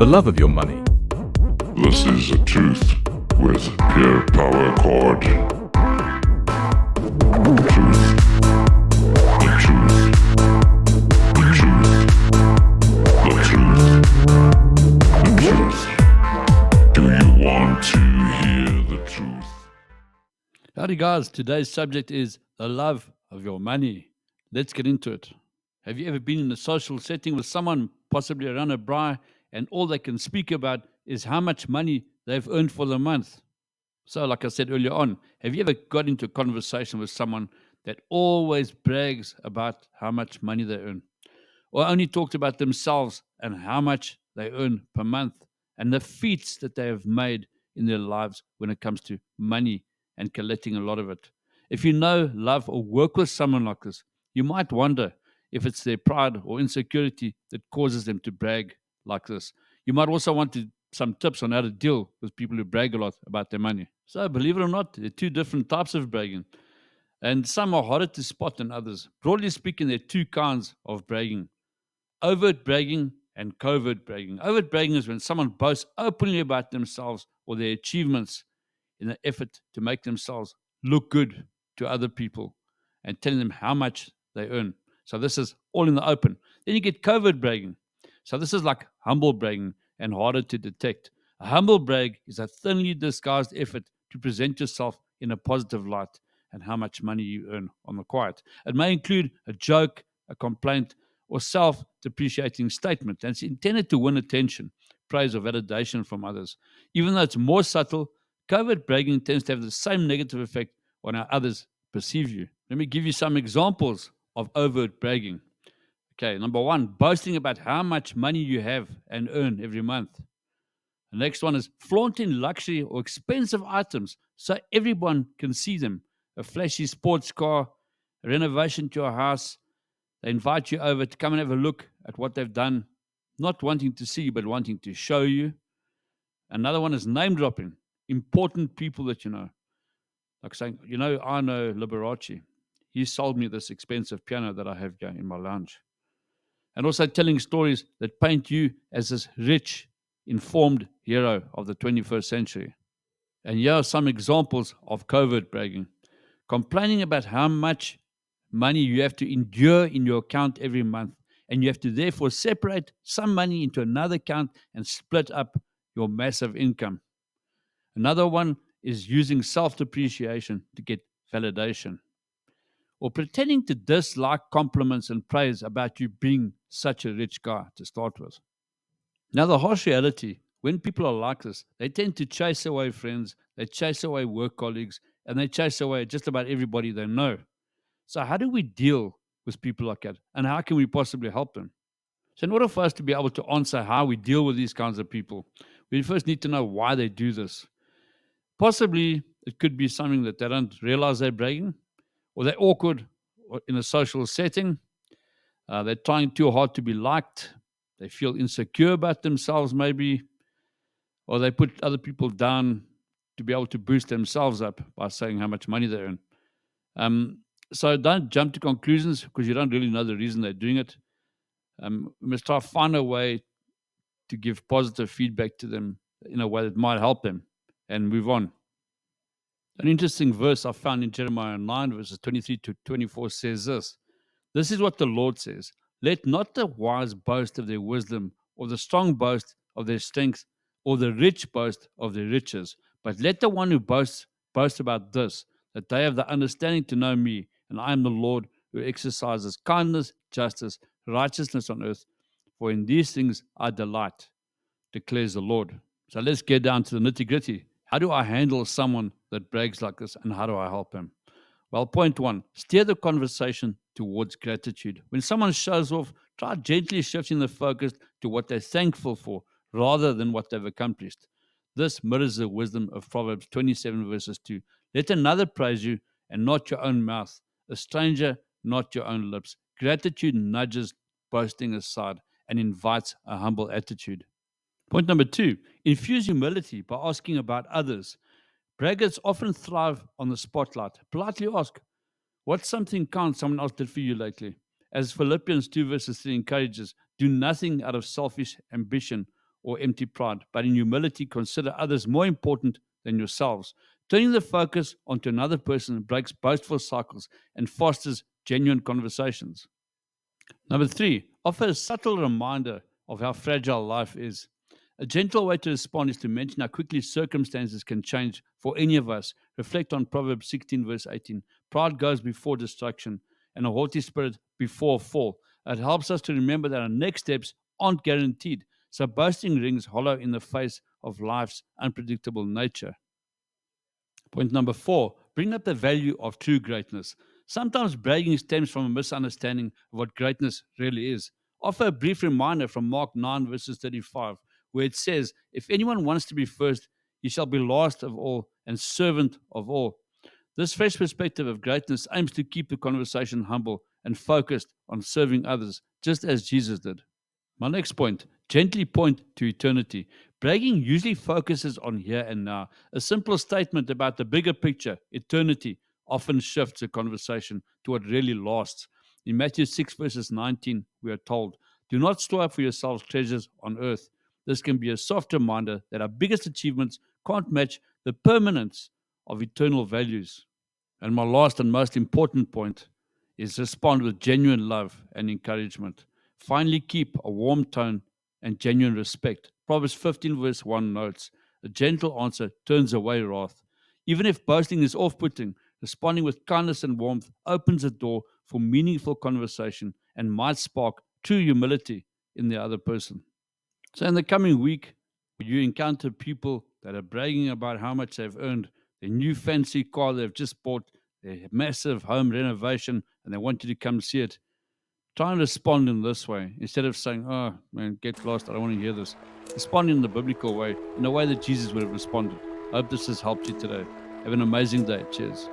the love of your money. This is the truth with Pure Power Chord. Truth. The truth. The truth. The truth. The truth. Do you want to hear the truth? Howdy guys, today's subject is the love of your money. Let's get into it. Have you ever been in a social setting with someone, possibly around a braai, and all they can speak about is how much money they've earned for the month? So like I said earlier on, have you ever got into a conversation with someone that always brags about how much money they earn? Or only talked about themselves and how much they earn per month and the feats that they have made in their lives when it comes to money and collecting a lot of it? If you know, love, or work with someone like this, you might wonder if it's their pride or insecurity that causes them to brag like this. You might also want some tips on how to deal with people who brag a lot about their money. So, believe it or not, there are two different types of bragging, and some are harder to spot than others. Broadly speaking, there are two kinds of bragging: overt bragging and covert bragging. Overt bragging is when someone boasts openly about themselves or their achievements in an effort to make themselves look good to other people and telling them how much they earn. So this is all in the open. Then you get covert bragging. So this is like humble bragging and harder to detect. A humble brag is a thinly disguised effort to present yourself in a positive light and how much money you earn on the quiet. It may include a joke, a complaint, or self-depreciating statement, and it's intended to win attention, praise, or validation from others. Even though it's more subtle, covert bragging tends to have the same negative effect on how others perceive you. Let me give you some examples of overt bragging. Okay, number one, boasting about how much money you have and earn every month. The next one is flaunting luxury or expensive items so everyone can see them. A flashy sports car, a renovation to a house. They invite you over to come and have a look at what they've done, not wanting to see, but wanting to show you. Another one is name dropping important people that you know. Like saying, I know Liberace. He sold me this expensive piano that I have here in my lounge. And also telling stories that paint you as this rich, informed hero of the 21st century. And here are some examples of covert bragging: complaining about how much money you have to endure in your account every month, and you have to therefore separate some money into another account and split up your massive income. Another one is using self depreciation to get validation, or pretending to dislike compliments and praise about you being such a rich guy to start with. Now, the harsh reality: when people are like this, they tend to chase away friends, they chase away work colleagues, and they chase away just about everybody they know. So, how do we deal with people like that? And how can we possibly help them? So, in order for us to be able to answer how we deal with these kinds of people, we first need to know why they do this. Possibly it could be something that they don't realize they're bragging, or they're awkward in a social setting. They're trying too hard to be liked. They feel insecure about themselves, maybe, or they put other people down to be able to boost themselves up by saying how much money they earn. So don't jump to conclusions because you don't really know the reason they're doing it. We must try to find a way to give positive feedback to them in a way that might help them and move on. An interesting verse I found in Jeremiah 9, verses 23 to 24 says this: "This is what the Lord says: Let not the wise boast of their wisdom, or the strong boast of their strength, or the rich boast of their riches, but let the one who boasts boast about this, that they have the understanding to know me, and I am the Lord who exercises kindness, justice, righteousness on earth. For in these things I delight, declares the Lord." So let's get down to the nitty gritty. How do I handle someone that brags like this, and how do I help him? Well, point one, steer the conversation towards gratitude. When someone shows off, try gently shifting the focus to what they're thankful for rather than what they've accomplished. This mirrors the wisdom of Proverbs 27, verses 2. Let another praise you and not your own mouth, a stranger, not your own lips. Gratitude nudges boasting aside and invites a humble attitude. Point number two, infuse humility by asking about others. Braggarts often thrive on the spotlight. Politely ask, what's something kind someone else did for you lately? As Philippians 2 verses 3 encourages, do nothing out of selfish ambition or empty pride, but in humility, consider others more important than yourselves. Turning the focus onto another person breaks boastful cycles and fosters genuine conversations. Number 3, offer a subtle reminder of how fragile life is. A gentle way to respond is to mention how quickly circumstances can change for any of us. Reflect on Proverbs 16, verse 18. Pride goes before destruction, and a haughty spirit before a fall. It helps us to remember that our next steps aren't guaranteed, so boasting rings hollow in the face of life's unpredictable nature. Point number 4, bring up the value of true greatness. Sometimes bragging stems from a misunderstanding of what greatness really is. Offer a brief reminder from Mark 9, verses 35, where it says, "If anyone wants to be first, he shall be last of all and servant of all." This fresh perspective of greatness aims to keep the conversation humble and focused on serving others, just as Jesus did. My next point, gently point to eternity. Bragging usually focuses on here and now. A simple statement about the bigger picture, eternity, often shifts the conversation to what really lasts. In Matthew 6, verses 19, we are told, "Do not store up for yourselves treasures on earth." This can be a soft reminder that our biggest achievements can't match the permanence of eternal values. And my last and most important point is respond with genuine love and encouragement. Finally, keep a warm tone and genuine respect. Proverbs 15, verse 1 notes, "A gentle answer turns away wrath." Even if boasting is off putting, responding with kindness and warmth opens a door for meaningful conversation and might spark true humility in the other person. So, in the coming week, will you encounter people that are bragging about how much they've earned, their new fancy car they've just bought, their massive home renovation, and they want you to come see it? Try and respond in this way instead of saying, "Oh, man, get lost. I don't want to hear this." Respond in the biblical way, in a way that Jesus would have responded. I hope this has helped you today. Have an amazing day. Cheers.